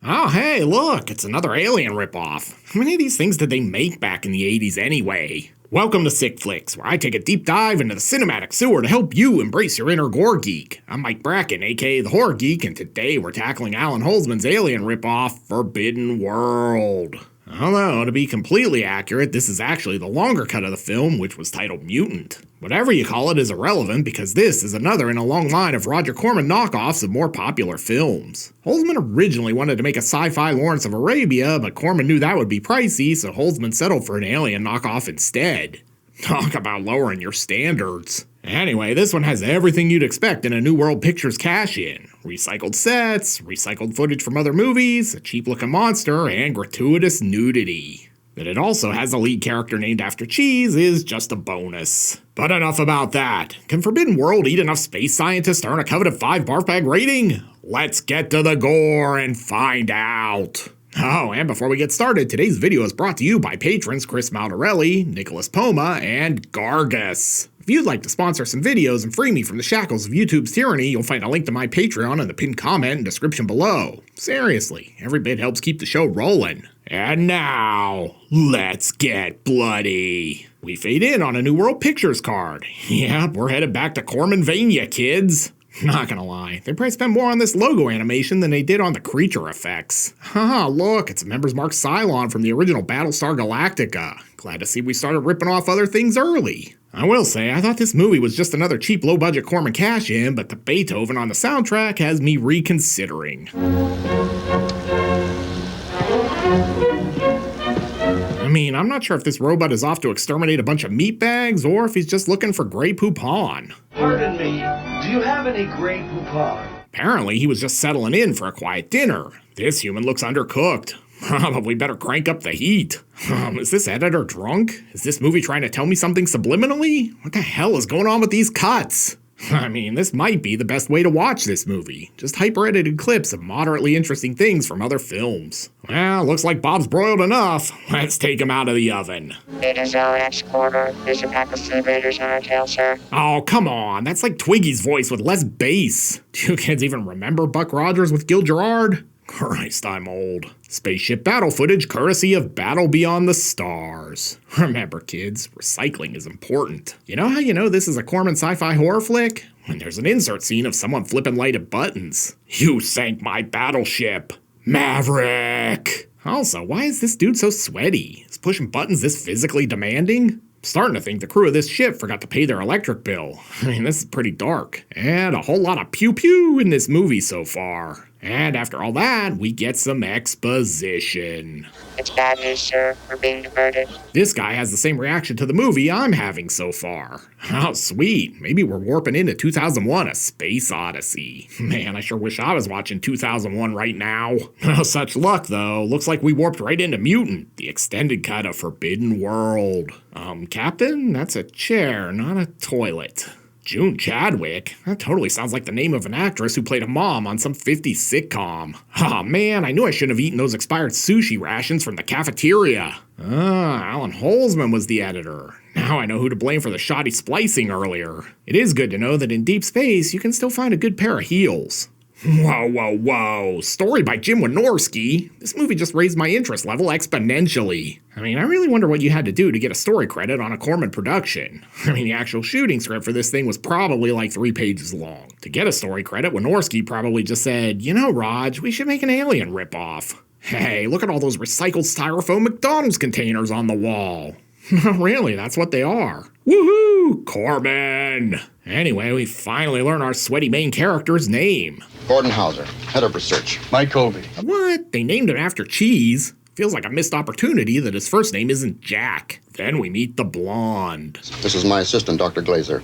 Oh, hey, look, it's another Alien ripoff. How many of these things did they make back in the 80s anyway? Welcome to Sick Flicks, where I take a deep dive into the cinematic sewer to help you embrace your inner gore geek. I'm Mike Bracken, aka the Horror Geek, and today we're tackling Alan Holzman's Alien ripoff, Forbidden World. Although, to be completely accurate, this is actually the longer cut of the film, which was titled Mutant. Whatever you call it is irrelevant because this is another in a long line of Roger Corman knockoffs of more popular films. Holzman originally wanted to make a sci-fi Lawrence of Arabia, but Corman knew that would be pricey, so Holzman settled for an Alien knockoff instead. Talk about lowering your standards. Anyway, this one has everything you'd expect in a New World Pictures cash-in. Recycled sets, recycled footage from other movies, a cheap-looking monster, and gratuitous nudity. That it also has a lead character named after cheese is just a bonus. But enough about that. Can Forbidden World eat enough space scientists to earn a coveted 5 barf bag rating? Let's get to the gore and find out. Oh, and before we get started, today's video is brought to you by patrons Chris Maldarelli, Nicholas Poma, and Gargus. If you'd like to sponsor some videos and free me from the shackles of YouTube's tyranny, you'll find a link to my Patreon in the pinned comment and description below. Seriously, every bit helps keep the show rolling. And now, let's get bloody. We fade in on a New World Pictures card. Yep, we're headed back to Corman-Vania, kids. Not gonna lie, they probably spent more on this logo animation than they did on the creature effects. Haha, look, it's a Member's Mark Cylon from the original Battlestar Galactica. Glad to see we started ripping off other things early. I will say, I thought this movie was just another cheap low-budget Corman cash-in, but the Beethoven on the soundtrack has me reconsidering. I mean, I'm not sure if this robot is off to exterminate a bunch of meat bags or if he's just looking for Grey Poupon. Pardon me, do you have any Grey Poupon? Apparently, he was just settling in for a quiet dinner. This human looks undercooked. Probably better crank up the heat. Is this editor drunk? Is this movie trying to tell me something subliminally? What the hell is going on with these cuts? I mean, this might be the best way to watch this movie. Just hyper-edited clips of moderately interesting things from other films. Well, looks like Bob's broiled enough. Let's take him out of the oven. It is our ex-quarter. There's a pack of sea raiders on our tail, sir. Oh, come on. That's like Twiggy's voice with less bass. Do you kids even remember Buck Rogers with Gil Gerard? Christ, I'm old. Spaceship battle footage courtesy of Battle Beyond the Stars. Remember, kids, recycling is important. You know how you know this is a Corman sci-fi horror flick? When there's an insert scene of someone flipping lighted buttons. You sank my battleship, Maverick! Also, why is this dude so sweaty? Is pushing buttons this physically demanding? Starting to think the crew of this ship forgot to pay their electric bill. I mean, this is pretty dark. And a whole lot of pew-pew in this movie so far. And after all that, we get some exposition. It's bad news, sir. We're being diverted. This guy has the same reaction to the movie I'm having so far. How sweet. Maybe we're warping into 2001, A Space Odyssey. Man, I sure wish I was watching 2001 right now. No such luck, though. Looks like we warped right into Mutant, the extended cut of Forbidden World. Captain? That's a chair, not a toilet. June Chadwick? That totally sounds like the name of an actress who played a mom on some 50s sitcom. Aw, man, I knew I shouldn't have eaten those expired sushi rations from the cafeteria. Alan Holzman was the editor. Now I know who to blame for the shoddy splicing earlier. It is good to know that in deep space, you can still find a good pair of heels. Whoa, whoa, whoa. Story by Jim Wynorski. This movie just raised my interest level exponentially. I mean, I really wonder what you had to do to get a story credit on a Corman production. I mean, the actual shooting script for this thing was probably like 3 pages long. To get a story credit, Wynorski probably just said, you know, Raj, we should make an Alien ripoff. Hey, look at all those recycled styrofoam McDonald's containers on the wall. Really, that's what they are. Woohoo! Corman! Anyway, we finally learn our sweaty main character's name. Gordon Hauser, head of research. Mike Colby. What? They named him after cheese? Feels like a missed opportunity that his first name isn't Jack. Then we meet the blonde. This is my assistant, Dr. Glazer.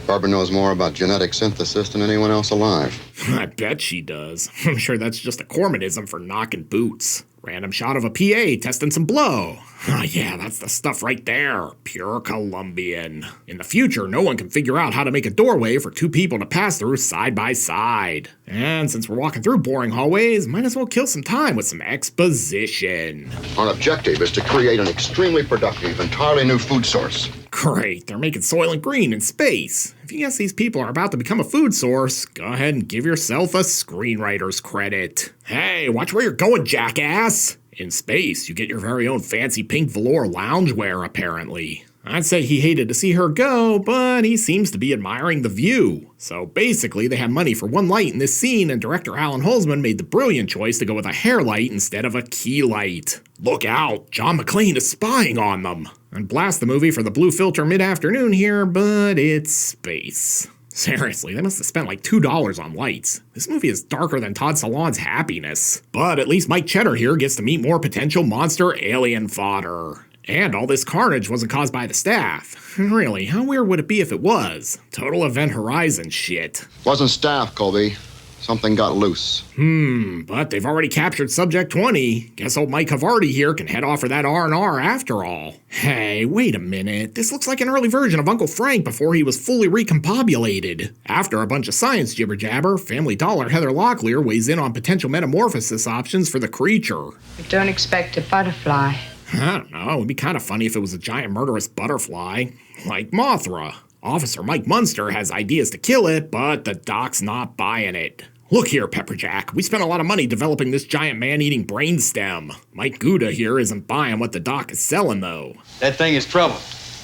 Barbara knows more about genetic synthesis than anyone else alive. I bet she does. I'm sure that's just a Cormanism for knocking boots. Random shot of a PA testing some blow. Oh yeah, that's the stuff right there. Pure Colombian. In the future, no one can figure out how to make a doorway for 2 people to pass through side by side. And since we're walking through boring hallways, might as well kill some time with some exposition. Our objective is to create an extremely productive, entirely new food source. Great, they're making Soylent Green in space. If you guess these people are about to become a food source, go ahead and give yourself a screenwriter's credit. Hey, watch where you're going, jackass! In space, you get your very own fancy pink velour loungewear, apparently. I'd say he hated to see her go, but he seems to be admiring the view. So basically, they had money for one light in this scene, and director Alan Holzman made the brilliant choice to go with a hair light instead of a key light. Look out, John McClane is spying on them. I'd blast the movie for the blue filter mid-afternoon here, but it's space. Seriously, they must have spent like $2 on lights. This movie is darker than Todd Solondz Happiness. But at least Mike Cheddar here gets to meet more potential monster alien fodder. And all this carnage wasn't caused by the staff. Really, how weird would it be if it was? Total Event Horizon shit. Wasn't staff, Colby. Something got loose. But they've already captured Subject 20. Guess old Mike Havarti here can head off for that R&R after all. Hey, wait a minute. This looks like an early version of Uncle Frank before he was fully recombobulated. After a bunch of science jibber-jabber, Family Dollar Heather Locklear weighs in on potential metamorphosis options for the creature. Don't expect a butterfly. I don't know, it'd be kind of funny if it was a giant murderous butterfly, like Mothra. Officer Mike Munster has ideas to kill it, but the doc's not buying it. Look here, Pepperjack, we spent a lot of money developing this giant man-eating brainstem. Mike Gouda here isn't buying what the doc is selling, though. That thing is trouble.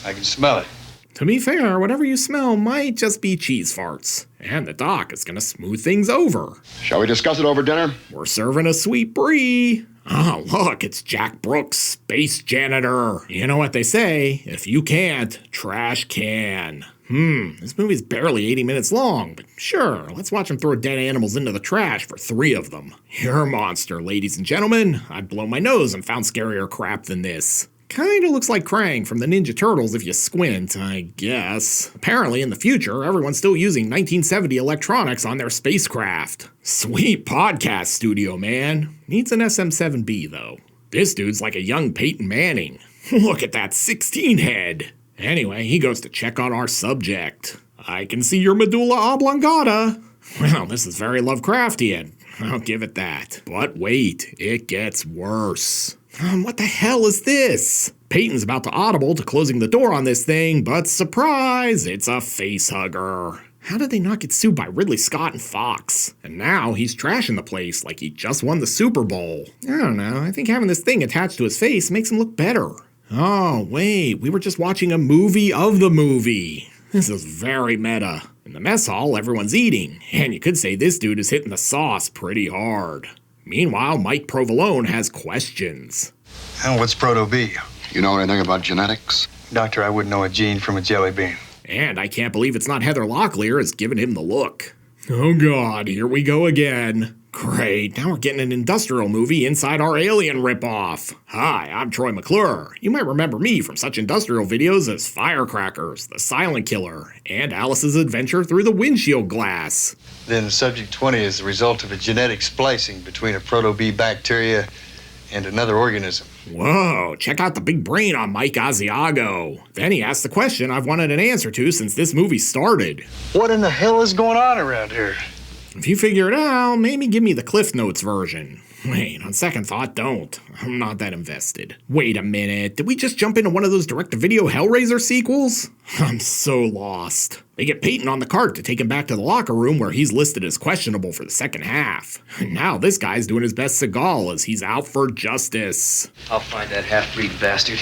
I can smell it. To be fair, whatever you smell might just be cheese farts. And the doc is gonna smooth things over. Shall we discuss it over dinner? We're serving a sweet brie. Oh, look, it's Jack Brooks, space janitor. You know what they say, if you can't, trash can. This movie's barely 80 minutes long, but sure, let's watch him throw dead animals into the trash for 3 of them. You're a monster, ladies and gentlemen. I'd blow my nose and found scarier crap than this. Kinda looks like Krang from the Ninja Turtles if you squint, I guess. Apparently, in the future, everyone's still using 1970 electronics on their spacecraft. Sweet podcast studio, man. Needs an SM-7B, though. This dude's like a young Peyton Manning. Look at that 16 head. Anyway, he goes to check on our subject. I can see your medulla oblongata. Well, this is very Lovecraftian. I'll give it that. But wait, it gets worse. What the hell is this? Peyton's about to audible to closing the door on this thing, but surprise, it's a facehugger. How did they not get sued by Ridley Scott and Fox? And now he's trashing the place like he just won the Super Bowl. I don't know, I think having this thing attached to his face makes him look better. Oh, wait, we were just watching a movie of the movie. This is very meta. In the mess hall, everyone's eating, and you could say this dude is hitting the sauce pretty hard. Meanwhile, Mike Provolone has questions. And what's Proto-B? You know anything about genetics? Doctor, I wouldn't know a gene from a jelly bean. And I can't believe it's not Heather Locklear is giving him the look. Oh god, here we go again. Great, now we're getting an industrial movie inside our Alien ripoff. Hi, I'm Troy McClure. You might remember me from such industrial videos as Firecrackers, The Silent Killer, and Alice's Adventure Through the Windshield Glass. Then Subject 20 is the result of a genetic splicing between a Proto-B bacteria and another organism. Whoa, check out the big brain on Mike Asiago. Then he asked the question I've wanted an answer to since this movie started. What in the hell is going on around here? If you figure it out, maybe give me the Cliff Notes version. Wait, on second thought, don't. I'm not that invested. Wait a minute, did we just jump into one of those direct-to-video Hellraiser sequels? I'm so lost. They get Peyton on the cart to take him back to the locker room where he's listed as questionable for the second half. And now this guy's doing his best Seagal as he's out for justice. I'll find that half-breed bastard.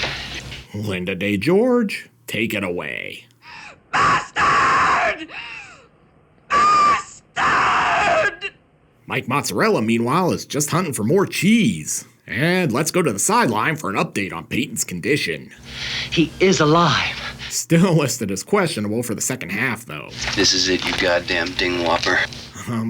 Linda Day George, take it away. Bastard! Bastard! Mike Mozzarella, meanwhile, is just hunting for more cheese. And let's go to the sideline for an update on Peyton's condition. He is alive. Still listed as questionable for the second half, though. This is it, you goddamn dingwhopper.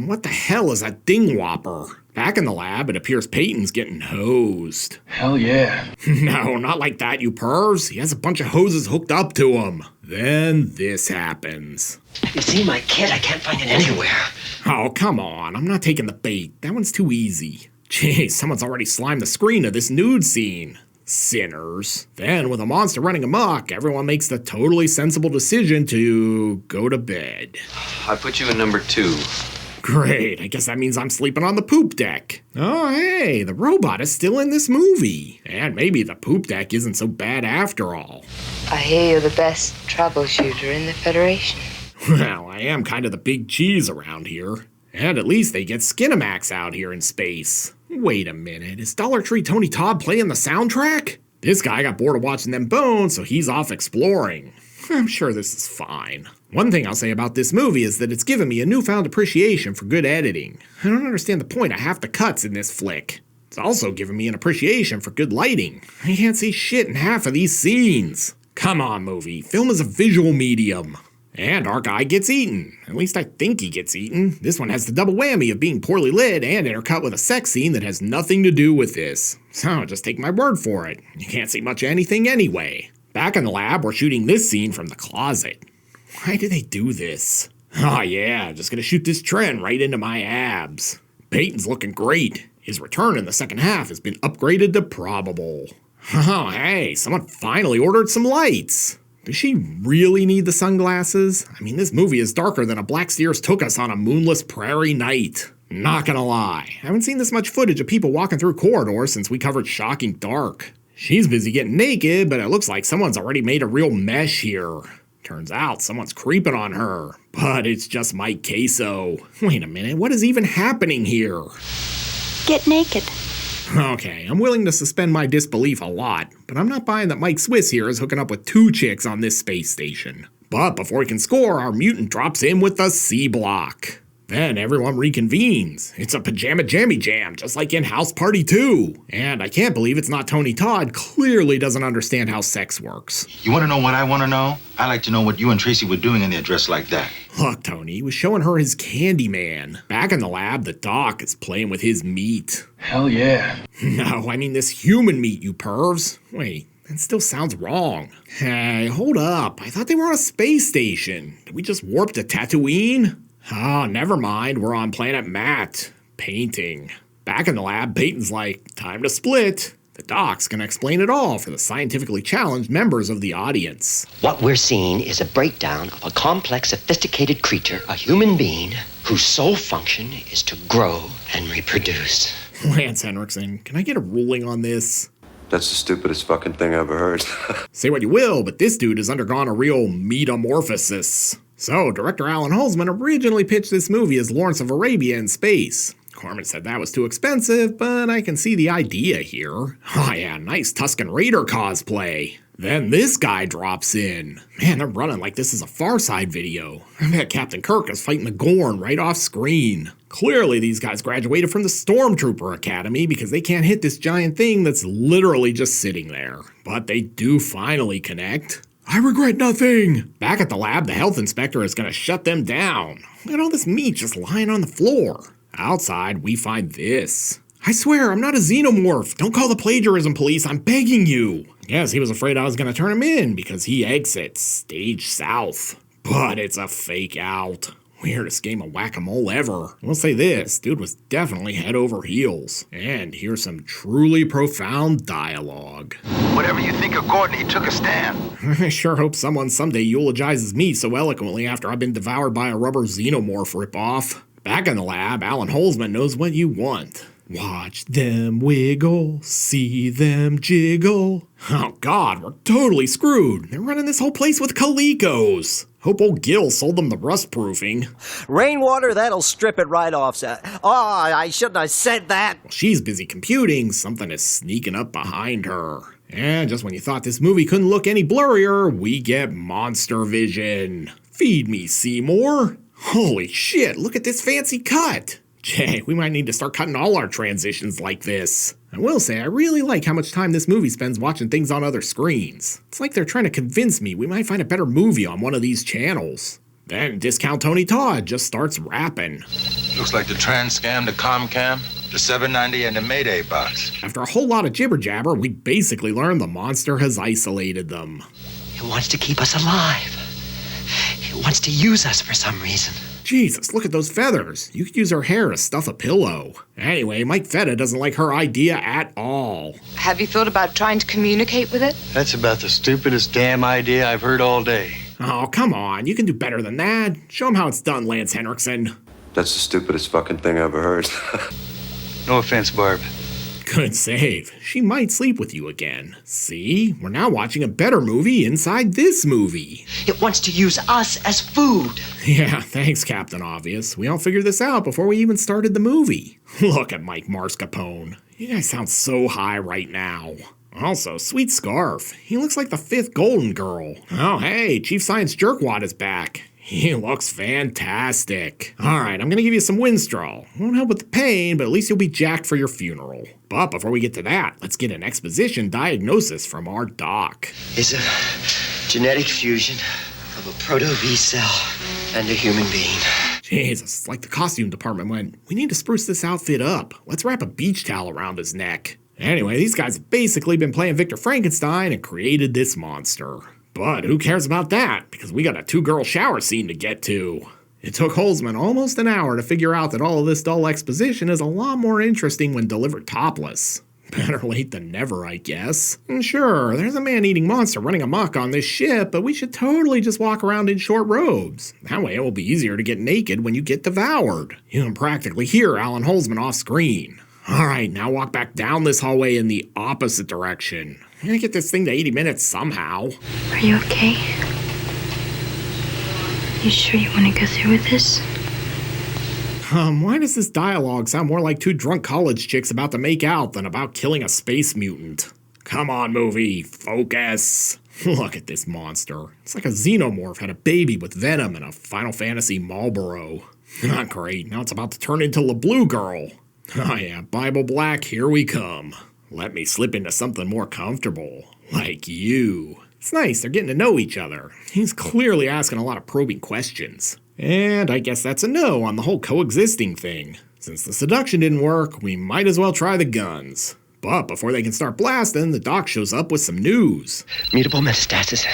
What the hell is a dingwhopper? Back in the lab, it appears Peyton's getting hosed. Hell yeah. No, not like that, you pervs. He has a bunch of hoses hooked up to him. Then this happens. You see my kid? I can't find it anywhere. Oh, come on. I'm not taking the bait. That one's too easy. Jeez, someone's already slimed the screen of this nude scene. Sinners. Then, with a monster running amok, everyone makes the totally sensible decision to go to bed. I put you in number 2. Great, I guess that means I'm sleeping on the poop deck. Oh, hey, the robot is still in this movie. And maybe the poop deck isn't so bad after all. I hear you're the best troubleshooter in the Federation. Well, I am kind of the big cheese around here. And at least they get Skinamax out here in space. Wait a minute, is Dollar Tree Tony Todd playing the soundtrack? This guy got bored of watching them bones, so he's off exploring. I'm sure this is fine. One thing I'll say about this movie is that it's given me a newfound appreciation for good editing. I don't understand the point of half the cuts in this flick. It's also given me an appreciation for good lighting. I can't see shit in half of these scenes. Come on, movie. Film is a visual medium. And our guy gets eaten. At least I think he gets eaten. This one has the double whammy of being poorly lit and intercut with a sex scene that has nothing to do with this. So just take my word for it. You can't see much of anything anyway. Back in the lab, we're shooting this scene from the closet. Why do they do this? Oh yeah, just gonna shoot this trend right into my abs. Peyton's looking great. His return in the second half has been upgraded to probable. Oh hey, someone finally ordered some lights. Does she really need the sunglasses? I mean, this movie is darker than a Black Steers took us on a moonless prairie night. Not gonna lie, I haven't seen this much footage of people walking through corridors since we covered Shocking Dark. She's busy getting naked, but it looks like someone's already made a real mesh here. Turns out someone's creeping on her, but it's just Mike Queso. Wait a minute, what is even happening here? Get naked. Okay, I'm willing to suspend my disbelief a lot, but I'm not buying that Mike Swiss here is hooking up with 2 chicks on this space station. But before he can score, our mutant drops in with the C block. Then everyone reconvenes. It's a pajama jammy jam, just like in House Party 2. And I can't believe it's not Tony Todd clearly doesn't understand how sex works. You want to know what I want to know? I like to know what you and Tracy were doing in there dressed like that. Look, Tony, he was showing her his candy man. Back in the lab, the doc is playing with his meat. Hell yeah. No, I mean this human meat, you pervs. Wait, that still sounds wrong. Hey, hold up. I thought they were on a space station. Did we just warp to Tatooine? Oh, never mind. We're on planet Matt. Painting. Back in the lab, Peyton's like, time to split. The doc's gonna explain it all for the scientifically challenged members of the audience. What we're seeing is a breakdown of a complex, sophisticated creature, a human being, whose sole function is to grow and reproduce. Lance Henriksen, can I get a ruling on this? That's the stupidest fucking thing I ever heard. Say what you will, but this dude has undergone a real metamorphosis. So, director Alan Holzman originally pitched this movie as Lawrence of Arabia in space. Corman said that was too expensive, but I can see the idea here. Oh yeah, nice Tusken Raider cosplay. Then this guy drops in. Man, they're running like this is a Far Side video. I bet Captain Kirk is fighting the Gorn right off screen. Clearly these guys graduated from the Stormtrooper Academy because they can't hit this giant thing that's literally just sitting there. But they do finally connect. I regret nothing! Back at the lab, the health inspector is gonna shut them down. Look at all this meat just lying on the floor. Outside, we find this. I swear, I'm not a xenomorph. Don't call the plagiarism police, I'm begging you. Yes, he was afraid I was gonna turn him in because he exits stage south. But it's a fake out. Weirdest game of whack-a-mole ever. We'll say this, dude was definitely head over heels. And here's some truly profound dialogue. Whatever you think of Gordon, he took a stand. I sure hope someone someday eulogizes me so eloquently after I've been devoured by a rubber xenomorph ripoff. Back in the lab, Alan Holzman knows what you want. Watch them wiggle, see them jiggle. Oh god, we're totally screwed. They're running this whole place with Colecos. Hope old Gil sold them the rust proofing. Rainwater, that'll strip it right off. Oh, I shouldn't have said that. While she's busy computing, something is sneaking up behind her. And just when you thought this movie couldn't look any blurrier, we get monster vision. Feed me, Seymour. Holy shit, look at this fancy cut. Jay, we might need to start cutting all our transitions like this. I will say, I really like how much time this movie spends watching things on other screens. It's like they're trying to convince me we might find a better movie on one of these channels. Then Discount Tony Todd just starts rapping. Looks like the Transcam, the Comcam, the 790, and the Mayday box. After a whole lot of jibber-jabber, we basically learn the monster has isolated them. It wants to keep us alive. It wants to use us for some reason. Jesus, look at those feathers. You could use her hair to stuff a pillow. Anyway, Mike Feta doesn't like her idea at all. Have you thought about trying to communicate with it? That's about the stupidest damn idea I've heard all day. Oh, come on. You can do better than that. Show him how it's done, Lance Henriksen. That's the stupidest fucking thing I ever heard. No offense, Barb. Good save. She might sleep with you again. See? We're now watching a better movie inside this movie. It wants to use us as food. Yeah, thanks, Captain Obvious. We all figured this out before we even started the movie. Look at Mike Marscapone. You guys sound so high right now. Also, sweet scarf. He looks like the 5th Golden Girl. Oh, hey, Chief Science Jerkwad is back. He looks fantastic. Alright, I'm gonna give you some Winstrol. Won't help with the pain, but at least you'll be jacked for your funeral. But before we get to that, let's get an exposition diagnosis from our doc. Is a genetic fusion of a proto-V cell and a human being. Jesus, it's like the costume department went, we need to spruce this outfit up. Let's wrap a beach towel around his neck. Anyway, these guys have basically been playing Victor Frankenstein and created this monster. But who cares about that? Because we got a 2-girl shower scene to get to. It took Holzman almost an hour to figure out that all of this dull exposition is a lot more interesting when delivered topless. Better late than never, I guess. And sure, there's a man-eating monster running amok on this ship, but we should totally just walk around in short robes. That way it will be easier to get naked when you get devoured. You can practically hear Alan Holzman off screen. Alright, now walk back down this hallway in the opposite direction. I'm gonna get this thing to 80 minutes somehow. Are you okay? You sure you want to go through with this? Why does this dialogue sound more like 2 drunk college chicks about to make out than about killing a space mutant? Come on, movie, focus. Look at this monster. It's like a xenomorph had a baby with venom and a Final Fantasy Marlboro. Not great, now it's about to turn into La Blue Girl. Oh yeah, Bible Black, here we come. Let me slip into something more comfortable, like you. It's nice, they're getting to know each other. He's clearly asking a lot of probing questions. And I guess that's a no on the whole coexisting thing. Since the seduction didn't work, we might as well try the guns. But before they can start blasting, the doc shows up with some news. Mutable metastasis.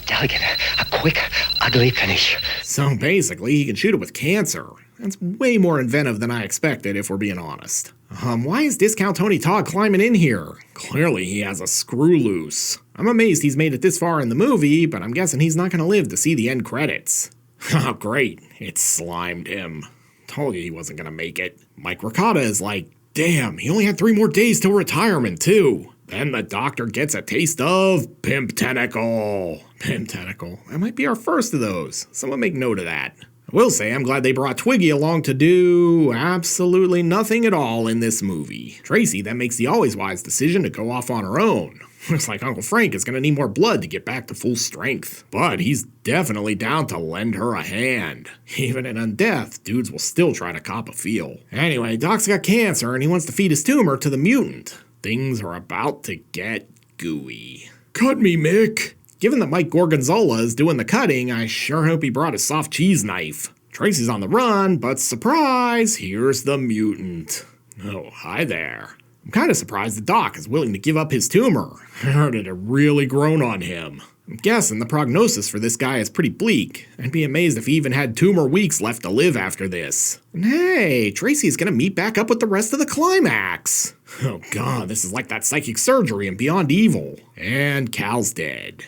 Delicate. A quick, ugly finish. So basically, he can shoot it with cancer. That's way more inventive than I expected, if we're being honest. Why is Discount Tony Todd climbing in here? Clearly he has a screw loose. I'm amazed he's made it this far in the movie, but I'm guessing he's not gonna live to see the end credits. Oh great, it slimed him. Told you he wasn't gonna make it. Mike Ricotta is like, damn, he only had 3 more days till retirement too. Then the doctor gets a taste of Pimp Tentacle. Pimp Tentacle, that might be our first of those. Someone make note of that. I will say I'm glad they brought Twiggy along to do absolutely nothing at all in this movie. Tracy then makes the always wise decision to go off on her own. Looks like Uncle Frank is going to need more blood to get back to full strength. But he's definitely down to lend her a hand. Even in undeath, dudes will still try to cop a feel. Anyway, Doc's got cancer and he wants to feed his tumor to the mutant. Things are about to get gooey. Cut me, Mick! Given that Mike Gorgonzola is doing the cutting, I sure hope he brought his soft cheese knife. Tracy's on the run, but surprise, here's the mutant. Oh, hi there. I'm kind of surprised the doc is willing to give up his tumor. I heard it had really grown on him. I'm guessing the prognosis for this guy is pretty bleak. I'd be amazed if he even had 2 more weeks left to live after this. And hey, Tracy's gonna meet back up with the rest of the climax. Oh god, this is like that psychic surgery in Beyond Evil. And Cal's dead.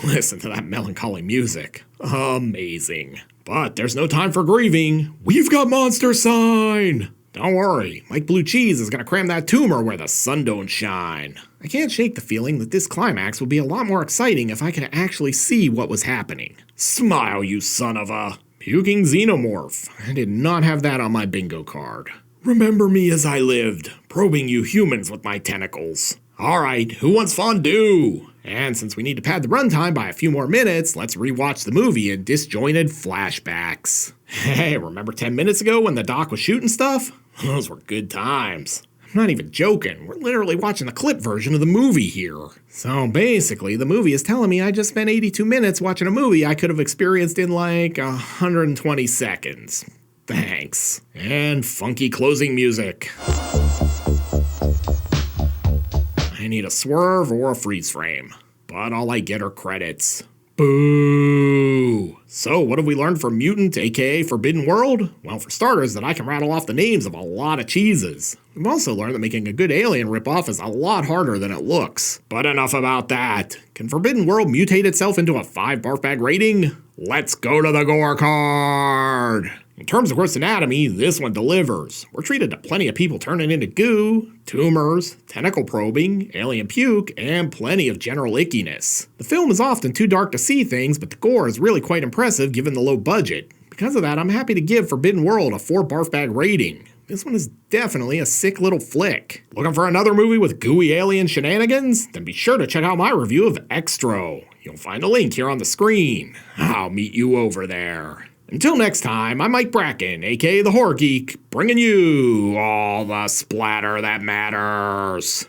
Listen to that melancholy music. Amazing. But there's no time for grieving. We've got Monster Sign! Don't worry, Mike Blue Cheese is gonna cram that tumor where the sun don't shine. I can't shake the feeling that this climax would be a lot more exciting if I could actually see what was happening. Smile, you son of a... Puking xenomorph. I did not have that on my bingo card. Remember me as I lived, probing you humans with my tentacles. Alright, who wants fondue? And since we need to pad the runtime by a few more minutes, let's rewatch the movie in disjointed flashbacks. Hey, remember 10 minutes ago when the doc was shooting stuff? Those were good times. I'm not even joking, we're literally watching the clip version of the movie here. So basically, the movie is telling me I just spent 82 minutes watching a movie I could have experienced in like 120 seconds. Thanks. And funky closing music. I need a swerve or a freeze frame, but all I get are credits. Boo! So what have we learned from Mutant, aka Forbidden World? Well, for starters, that I can rattle off the names of a lot of cheeses. We've also learned that making a good Alien ripoff is a lot harder than it looks. But enough about that. Can Forbidden World mutate itself into a 5 barf bag rating? Let's go to the gore card! In terms of gross anatomy, this one delivers. We're treated to plenty of people turning into goo, tumors, tentacle probing, alien puke, and plenty of general ickiness. The film is often too dark to see things, but the gore is really quite impressive given the low budget. Because of that, I'm happy to give Forbidden World a 4 barf bag rating. This one is definitely a sick little flick. Looking for another movie with gooey alien shenanigans? Then be sure to check out my review of Extro. You'll find a link here on the screen. I'll meet you over there. Until next time, I'm Mike Bracken, aka the Horror Geek, bringing you all the splatter that matters.